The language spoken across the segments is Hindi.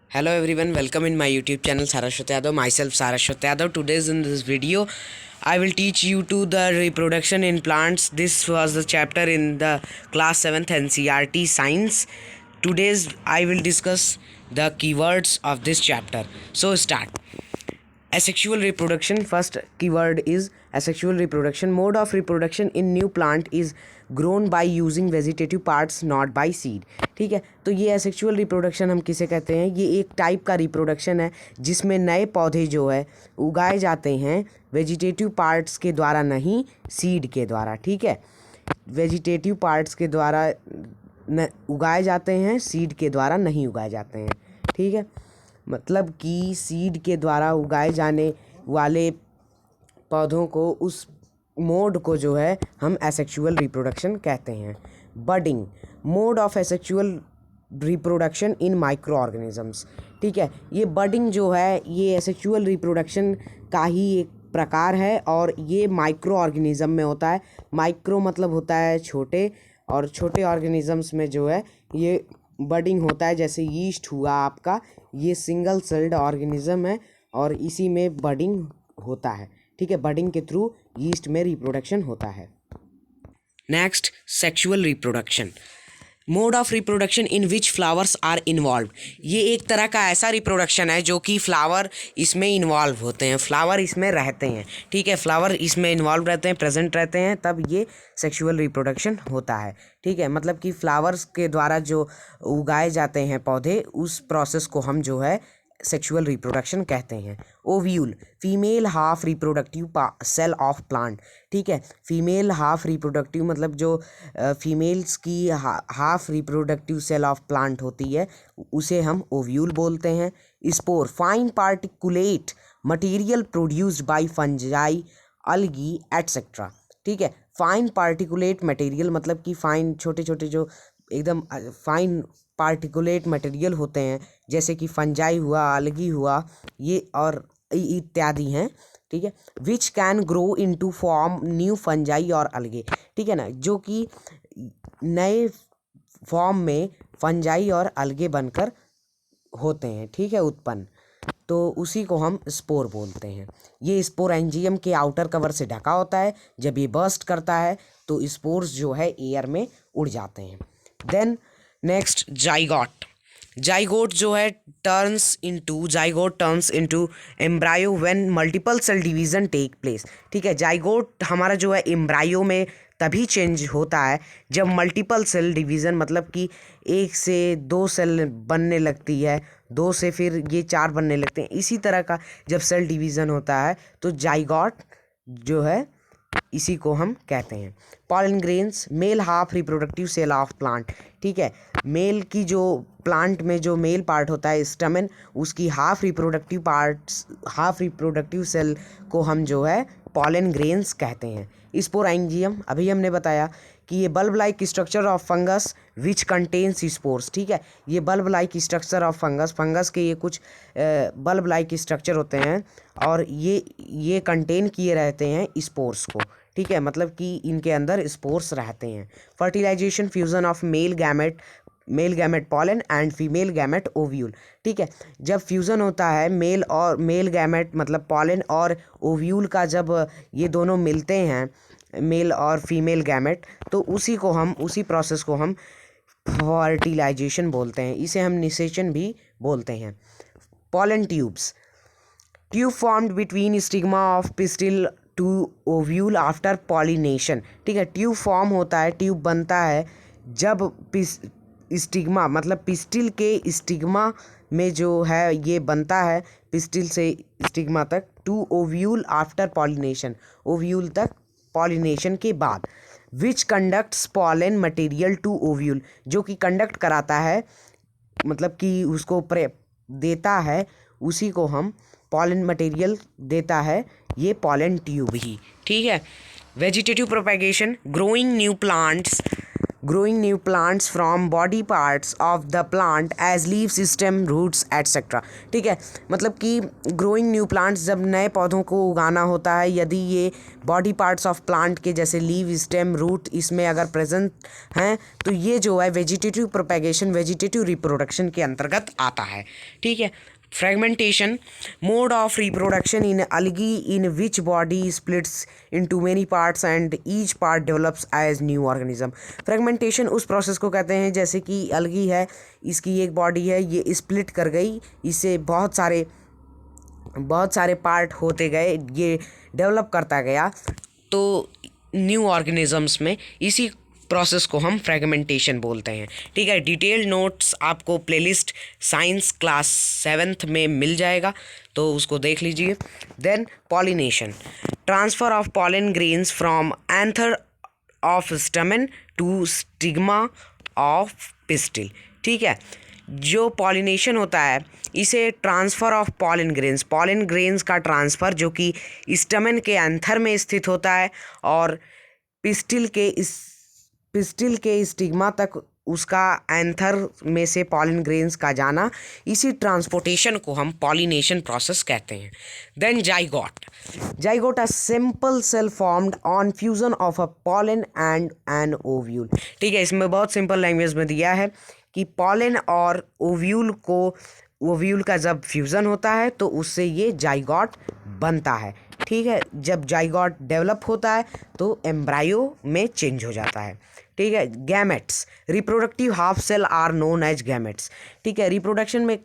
Hello everyone, welcome in my YouTube channel Sarashwat Yadav. Myself Sarashwat Yadav. Today's in this video, I will teach you to the reproduction in plants. This was the chapter in the class 7th NCERT Science. Today's I will discuss the keywords of this chapter. So start. Asexual reproduction. First keyword is asexual reproduction. Mode of reproduction in new plant is grown by using vegetative parts not by seed. ठीक है, तो ये एसेक्सुअल रिप्रोडक्शन हम किसे कहते हैं? ये एक टाइप का रिप्रोडक्शन है जिसमें नए पौधे जो है उगाए जाते हैं वेजिटेटिव पार्ट्स के द्वारा, नहीं सीड के द्वारा. ठीक है, वेजिटेटिव पार्ट्स के द्वारा उगाए जाते हैं, सीड के द्वारा नहीं उगाए जाते हैं. ठीक है, मतलब कि सीड के द्वारा उगाए जाने वाले पौधों को, उस मोड को जो है हम एसेक्सुअल रिप्रोडक्शन कहते हैं. Budding. Mode of asexual reproduction in micro organisms. ठीक है, ये बडिंग जो है ये एसेक्सुअल रिप्रोडक्शन का ही एक प्रकार है और ये माइक्रो ऑर्गेनिज्म में होता है. माइक्रो मतलब होता है छोटे, और छोटे ऑर्गेनिजम्स में जो है ये बडिंग होता है. जैसे यीस्ट हुआ आपका, ये सिंगल सेल्ड ऑर्गेनिज्म है और इसी में बडिंग होता है. ठीक है, बडिंग के थ्रू यीस्ट में रिप्रोडक्शन होता है. Next, sexual reproduction. Mode of reproduction in which flowers are involve. ये एक तरह का ऐसा रिप्रोडक्शन है जो कि फ्लावर इसमें इन्वॉल्व होते हैं, फ्लावर इसमें रहते हैं. ठीक है, फ्लावर इसमें इन्वॉल्व रहते हैं, प्रेजेंट रहते हैं, तब ये सेक्सुअल रिप्रोडक्शन होता है. ठीक है, मतलब कि फ्लावर्स के द्वारा जो उगाए जाते हैं पौधे, उस प्रोसेस को हम जो है सेक्सुअल रिप्रोडक्शन कहते हैं. Ovule. Female half reproductive cell of plant. ठीक है, फीमेल हाफ रिप्रोडक्टिव मतलब जो फीमेल्स की half reproductive cell of plant होती है उसे हम ओव्यूल बोलते हैं. Spore. Fine particulate material produced by fungi, algae etcetera. ठीक है, फाइन पार्टिकुलेट मटेरियल मतलब कि फाइन छोटे छोटे जो एकदम फाइन पार्टिकुलेट मटेरियल होते हैं, जैसे कि फंजाई हुआ, अलगी हुआ, ये और इत्यादि हैं. ठीक है, which can grow into form new fungi और अलगे. ठीक है ना, जो कि नए फॉर्म में फंजाई और अलगे बनकर होते हैं. ठीक है, उत्पन्न, तो उसी को हम स्पोर बोलते हैं. ये स्पोर एंजियम के आउटर कवर से ढका होता है. जब ये बर्स्ट करता है तो स्पोर्स जो है एयर में उड़ जाते हैं. Then next, zygote. जाइगोट जो है zygote turns into embryo when multiple cell division take place. ठीक है, जाइगोट हमारा जो है एम्ब्रायो में तभी चेंज होता है जब मल्टीपल सेल डिवीज़न, मतलब कि एक से दो सेल बनने लगती है, दो से फिर ये चार बनने लगते हैं. इसी तरह का जब सेल डिवीज़न होता है तो जाइगोट जो है इसी को हम कहते हैं. Pollen grains. Male half reproductive cell of plant. ठीक है, मेल की जो प्लांट में जो मेल पार्ट होता है स्टमेन, उसकी हाफ रिप्रोडक्टिव सेल को हम जो है पॉलन ग्रेन्स कहते हैं. स्पोरेंजियम. अभी हमने बताया कि ये bulb like structure of fungus which contains spores. ठीक है, ये bulb like structure of fungus के ये कुछ बल्ब लाइक स्ट्रक्चर होते हैं और ये कंटेन किए रहते हैं स्पोर्स को. ठीक है, मतलब कि इनके अंदर स्पोर्स रहते हैं. Fertilization. Fusion of male gamete pollen and female gamete ovule. ठीक है, जब फ्यूज़न होता है मेल गैमेट मतलब पॉलन और ओव्यूल का, जब ये दोनों मिलते हैं मेल और फीमेल गैमेट, तो उसी प्रोसेस को हम फर्टिलाइजेशन बोलते हैं. इसे हम निषेचन भी बोलते हैं. Pollen tubes. Tube formed between stigma of pistil to ovule after pollination. ठीक है, ट्यूब फॉर्म होता है, ट्यूब बनता है जब स्टिग्मा मतलब पिस्टिल के स्टिग्मा में जो है ये बनता है, पिस्टिल से स्टिग्मा तक, to ovule after pollination, ovule तक पॉलिनेशन के बाद. Which conducts pollen material to ovule. जो कि कंडक्ट कराता है, मतलब कि उसको देता है, उसी को हम पॉलन मटेरियल देता है ये पॉलन ट्यूब ही. ठीक है. Vegetative propagation. Growing new plants growing new plants from body parts of the plant as leaves, stem, roots etc. ठीक है, मतलब कि growing new plants जब नए पौधों को उगाना होता है, यदि ये बॉडी पार्ट्स ऑफ प्लांट के जैसे लीव, स्टेम, रूट इसमें अगर प्रेजेंट हैं तो ये जो है वेजिटेटिव प्रोपेगेशन, वेजिटेटिव रिप्रोडक्शन के अंतर्गत आता है। ठीक है। fragmentation, mode of reproduction in algae in which body splits into many parts and each part develops as new organism. fragmentation उस प्रोसेस को कहते हैं जैसे कि algae है, इसकी एक बॉडी है, ये स्प्लिट कर गई, इससे बहुत सारे पार्ट होते गए, ये डेवलप करता गया तो न्यू ऑर्गेनिजम्स में, इसी प्रोसेस को हम फ्रेगमेंटेशन बोलते हैं। ठीक है। डिटेल्ड नोट्स आपको प्लेलिस्ट साइंस क्लास 7th में मिल जाएगा, तो उसको देख लीजिए। Then pollination, transfer of pollen grains from anther of stamen to stigma of pistil. ठीक है। जो पॉलिनेशन होता है इसे ट्रांसफ़र ऑफ पॉलन ग्रेन्स का ट्रांसफ़र जो कि स्टमन के एंथर में स्थित होता है और पिस्टिल के स्टिग्मा तक उसका एंथर में से पॉलन ग्रेन्स का जाना, इसी ट्रांसपोर्टेशन को हम पॉलिनेशन प्रोसेस कहते हैं। Then zygote a simple cell formed on fusion of a pollen and an ovule. ठीक है, इसमें बहुत सिंपल लैंग्वेज में दिया है कि पॉलन और ओव्यूल का जब फ्यूज़न होता है तो उससे ये जाइगोट बनता है। ठीक है। जब जाइगोट डेवलप होता है तो एम्ब्रायो में चेंज हो जाता है। ठीक है। Gametes, reproductive half cell are known as gametes. ठीक है। रिप्रोडक्शन में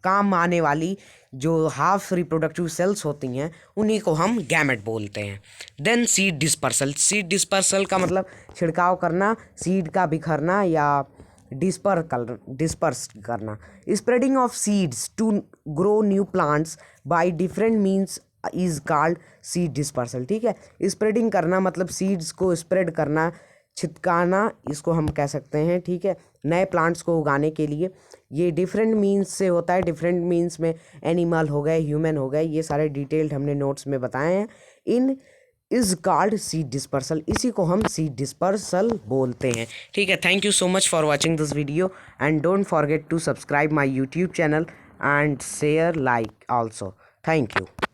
काम आने वाली जो हाफ रिप्रोडक्टिव सेल्स होती हैं उन्हीं को हम गैमेट बोलते हैं। देन सीड डिस्पर्सल का मतलब छिड़काव करना, सीड का बिखरना या डिस्पर्स करना। Spreading of seeds to grow new plants by different means is called seed dispersal. ठीक है। स्प्रेडिंग करना मतलब सीड्स को स्प्रेड करना, छिटकाना इसको हम कह सकते हैं। ठीक है। नए प्लांट्स को उगाने के लिए ये डिफरेंट मीन्स से होता है। डिफरेंट मीन्स में एनिमल हो गए, ह्यूमन हो गए, ये सारे डिटेल्ड हमने नोट्स में बताए हैं। In is called seed dispersal, इसी को हम सीड डिस्पर्सल बोलते हैं। ठीक है। Thank you so much for watching this video and don't forget to subscribe my YouTube channel and share like also. Thank you.